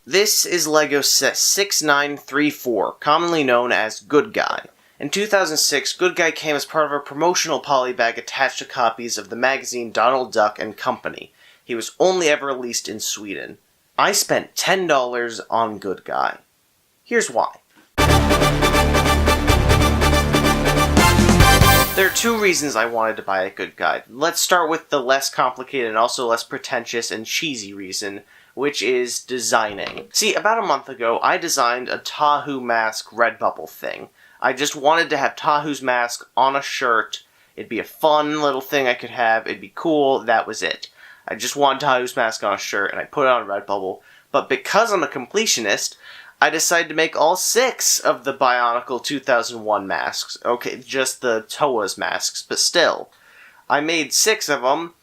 This is LEGO set 6934, commonly known as Good Guy. In 2006, Good Guy came as part of a promotional polybag attached to copies of the magazine Donald Duck and Company. He was only ever released in Sweden. I spent $10 on Good Guy. Here's why. There are two reasons I wanted to buy a Good Guy. Let's start with the less complicated and also less pretentious and cheesy reason, which is designing. See, about a month ago, I designed a Tahu mask Redbubble thing. I just wanted to have Tahu's mask on a shirt. It'd be a fun little thing I could have. It'd be cool. That was it. I just wanted Tahu's mask on a shirt, and I put it on Redbubble. But because I'm a completionist, I decided to make all 6 of the Bionicle 2001 masks. Okay, just the Toa's masks, but still. I made 6 of them,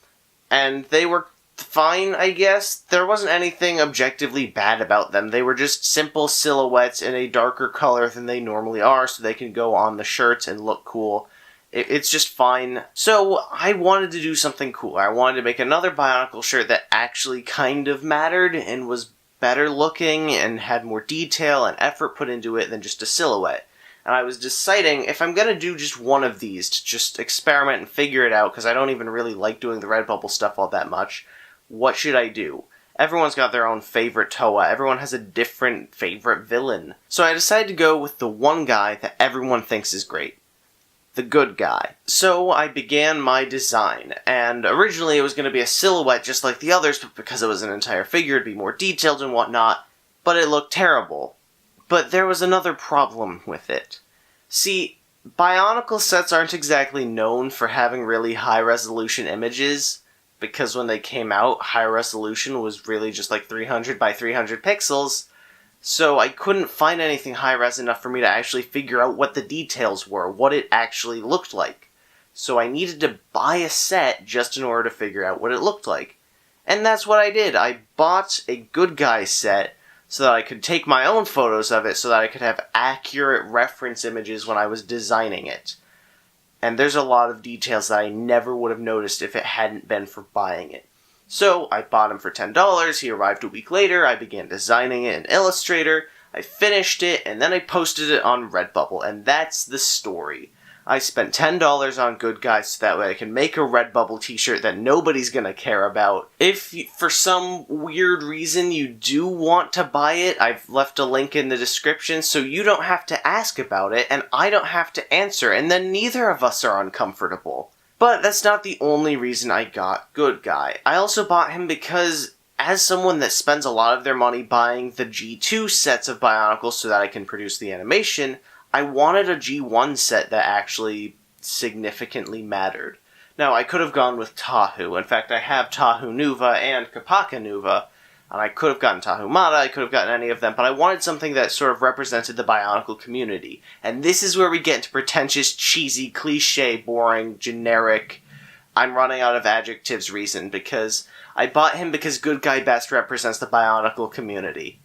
and they were fine, I guess. There wasn't anything objectively bad about them. They were just simple silhouettes in a darker color than they normally are, so they can go on the shirts and look cool. It's just fine. So, I wanted to do something cool. I wanted to make another Bionicle shirt that actually kind of mattered and was better looking and had more detail and effort put into it than just a silhouette. And I was deciding if I'm going to do just one of these to just experiment and figure it out, because I don't even really like doing the Redbubble stuff all that much, what should I do? Everyone's got their own favorite Toa. Everyone has a different favorite villain. So I decided to go with the one guy that everyone thinks is great. The Good Guy. So I began my design, and originally it was going to be a silhouette just like the others, but because it was an entire figure, it'd be more detailed and whatnot, but it looked terrible. But there was another problem with it. See, Bionicle sets aren't exactly known for having really high-resolution images, because when they came out, high-resolution was really just like 300 by 300 pixels, so I couldn't find anything high-res enough for me to actually figure out what the details were, what it actually looked like. So I needed to buy a set just in order to figure out what it looked like. And that's what I did. I bought a Good Guy set so that I could take my own photos of it so that I could have accurate reference images when I was designing it. And there's a lot of details that I never would have noticed if it hadn't been for buying it. So, I bought him for $10, he arrived a week later, I began designing it in Illustrator, I finished it, and then I posted it on Redbubble, and that's the story. I spent $10 on Good Guy so that way I can make a Redbubble t-shirt that nobody's gonna care about. If for some weird reason you do want to buy it, I've left a link in the description so you don't have to ask about it, and I don't have to answer, and then neither of us are uncomfortable. But that's not the only reason I got Good Guy. I also bought him because, as someone that spends a lot of their money buying the G2 sets of Bionicles so that I can produce the animation, I wanted a G1 set that actually significantly mattered. Now, I could have gone with Tahu. In fact, I have Tahu Nuva and Kapaka Nuva, and I could have gotten Tahu Mata, I could have gotten any of them, but I wanted something that sort of represented the Bionicle community. And this is where we get into pretentious, cheesy, cliché, boring, generic, I'm running out of adjectives reason, because I bought him because Good Guy best represents the Bionicle community.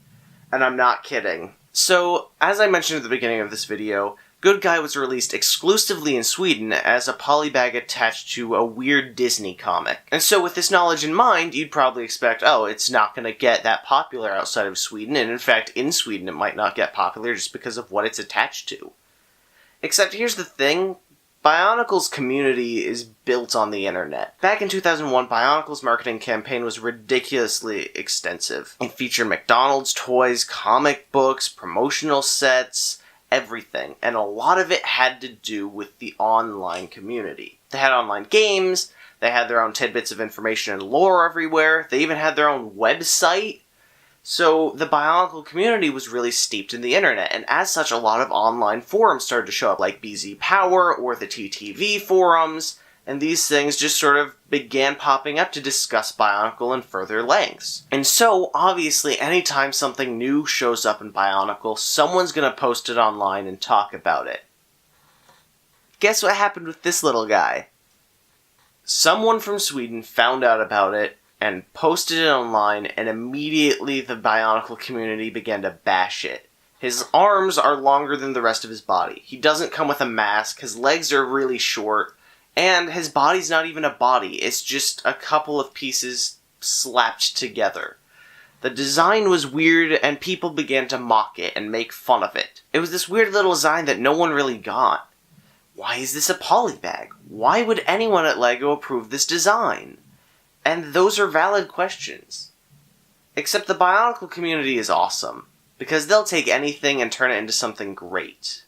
And I'm not kidding. So, as I mentioned at the beginning of this video, Good Guy was released exclusively in Sweden as a polybag attached to a weird Disney comic. And so with this knowledge in mind, you'd probably expect, oh, it's not going to get that popular outside of Sweden, and in fact, in Sweden it might not get popular just because of what it's attached to. Except here's the thing, Bionicle's community is built on the internet. Back in 2001, Bionicle's marketing campaign was ridiculously extensive. It featured McDonald's toys, comic books, promotional sets, everything, and a lot of it had to do with the online community. They had online games, they had their own tidbits of information and lore everywhere, they even had their own website. So the Bionicle community was really steeped in the internet, and as such a lot of online forums started to show up, like BZ Power or the TTV forums, and these things just sort of began popping up to discuss Bionicle in further lengths. And so, obviously, anytime something new shows up in Bionicle, someone's gonna post it online and talk about it. Guess what happened with this little guy? Someone from Sweden found out about it and posted it online, and immediately the Bionicle community began to bash it. His arms are longer than the rest of his body. He doesn't come with a mask, his legs are really short, and his body's not even a body, it's just a couple of pieces slapped together. The design was weird, and people began to mock it and make fun of it. It was this weird little design that no one really got. Why is this a polybag? Why would anyone at LEGO approve this design? And those are valid questions. Except the Bionicle community is awesome, because they'll take anything and turn it into something great.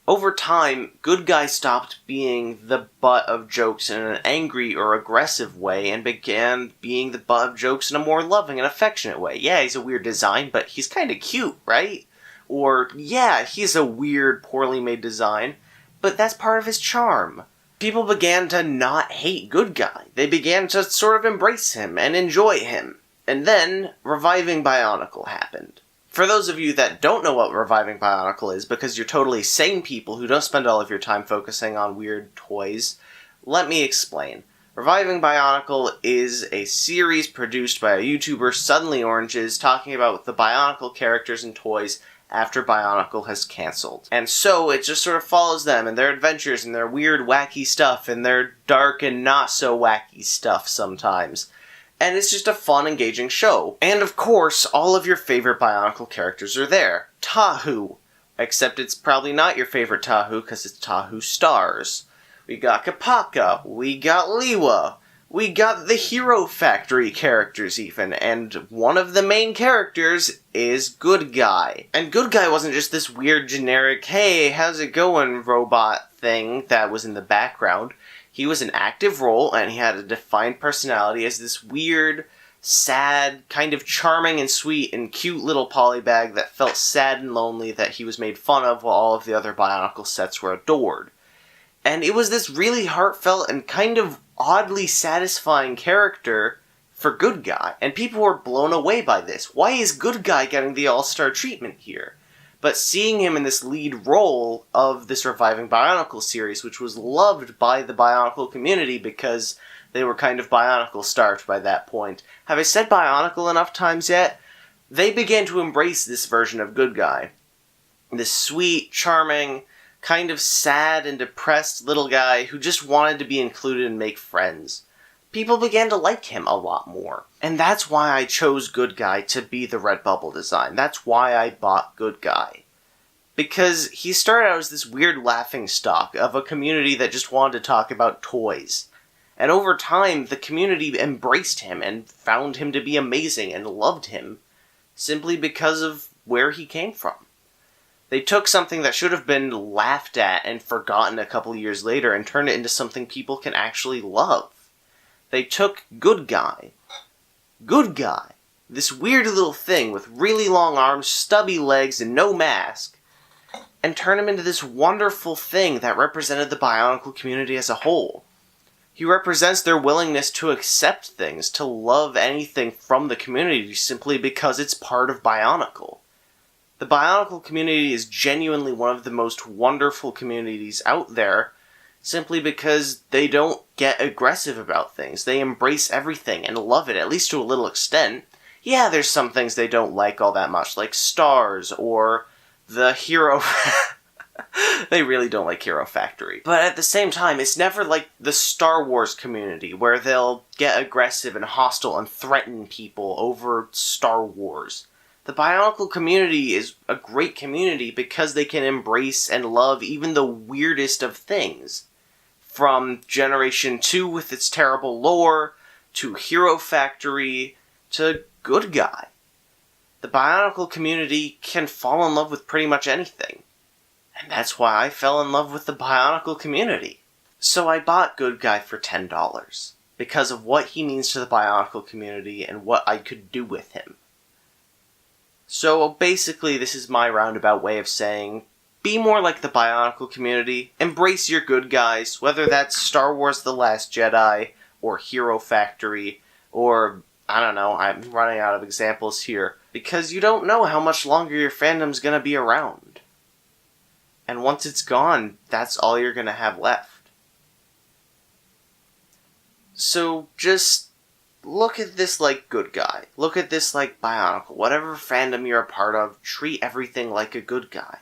Over time, Good Guy stopped being the butt of jokes in an angry or aggressive way and began being the butt of jokes in a more loving and affectionate way. Yeah, he's a weird design, but he's kinda cute, right? Or, yeah, he's a weird, poorly made design, but that's part of his charm. People began to not hate Good Guy. They began to sort of embrace him and enjoy him. And then, Reviving Bionicle happened. For those of you that don't know what Reviving Bionicle is, because you're totally sane people who don't spend all of your time focusing on weird toys, let me explain. Reviving Bionicle is a series produced by a YouTuber, Suddenly Oranges, talking about the Bionicle characters and toys after Bionicle has cancelled. And so it just sort of follows them and their adventures and their weird, wacky stuff and their dark and not so wacky stuff sometimes. And it's just a fun, engaging show. And of course, all of your favorite Bionicle characters are there. Tahu. Except it's probably not your favorite Tahu, because it's Tahu Stars. We got Kapaka. We got Liwa. We got the Hero Factory characters even. And one of the main characters is Good Guy. And Good Guy wasn't just this weird, generic, hey, how's it going, robot thing that was in the background. He was an active role, and he had a defined personality as this weird, sad, kind of charming and sweet and cute little polybag that felt sad and lonely that he was made fun of while all of the other Bionicle sets were adored. And it was this really heartfelt and kind of oddly satisfying character for Good Guy, and people were blown away by this. Why is Good Guy getting the all-star treatment here? But seeing him in this lead role of this Reviving Bionicle series, which was loved by the Bionicle community because they were kind of Bionicle starved by that point. Have I said Bionicle enough times yet? They began to embrace this version of Good Guy. This sweet, charming, kind of sad and depressed little guy who just wanted to be included and make friends. People began to like him a lot more. And that's why I chose Good Guy to be the Redbubble design. That's why I bought Good Guy. Because he started out as this weird laughingstock of a community that just wanted to talk about toys. And over time, the community embraced him and found him to be amazing and loved him simply because of where he came from. They took something that should have been laughed at and forgotten a couple years later and turned it into something people can actually love. They took Good Guy, this weird little thing with really long arms, stubby legs, and no mask, and turned him into this wonderful thing that represented the Bionicle community as a whole. He represents their willingness to accept things, to love anything from the community simply because it's part of Bionicle. The Bionicle community is genuinely one of the most wonderful communities out there, simply because they don't get aggressive about things. They embrace everything and love it, at least to a little extent. Yeah, there's some things they don't like all that much, like Stars or the Hero... They really don't like Hero Factory. But at the same time, it's never like the Star Wars community, where they'll get aggressive and hostile and threaten people over Star Wars. The Bionicle community is a great community because they can embrace and love even the weirdest of things. From Generation 2 with its terrible lore, to Hero Factory, to Good Guy. The Bionicle community can fall in love with pretty much anything. And that's why I fell in love with the Bionicle community. So I bought Good Guy for $10, because of what he means to the Bionicle community and what I could do with him. So basically this is my roundabout way of saying, be more like the Bionicle community, embrace your good guys, whether that's Star Wars The Last Jedi, or Hero Factory, or, I don't know, I'm running out of examples here, because you don't know how much longer your fandom's gonna be around. And once it's gone, that's all you're gonna have left. So just look at this like Good Guy. Look at this like Bionicle. Whatever fandom you're a part of, treat everything like a good guy.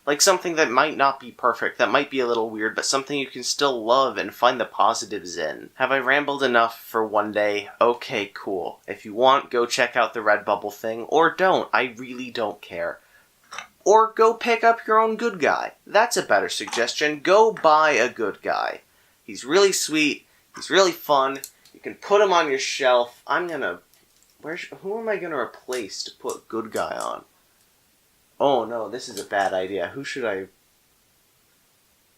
Like something that might not be perfect, that might be a little weird, but something you can still love and find the positives in. Have I rambled enough for one day? Okay, cool. If you want, go check out the Redbubble thing, or don't. I really don't care. Or go pick up your own good guy. That's a better suggestion. Go buy a good guy. He's really sweet. He's really fun. You can put him on your shelf. Who am I gonna replace to put good guy on? Oh no, this is a bad idea. Who should I...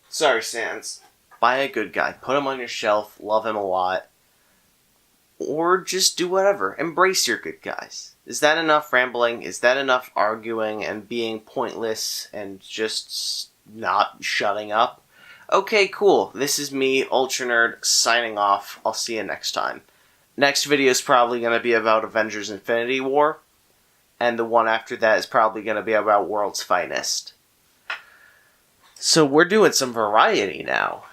Sorry, Sans. Buy a good guy. Put him on your shelf. Love him a lot. Or just do whatever. Embrace your good guys. Is that enough rambling? Is that enough arguing and being pointless and just not shutting up? Okay, cool. This is me, Ultra Nerd, signing off. I'll see you next time. Next video is probably going to be about Avengers Infinity War. And the one after that is probably going to be about World's Finest. So we're doing some variety now.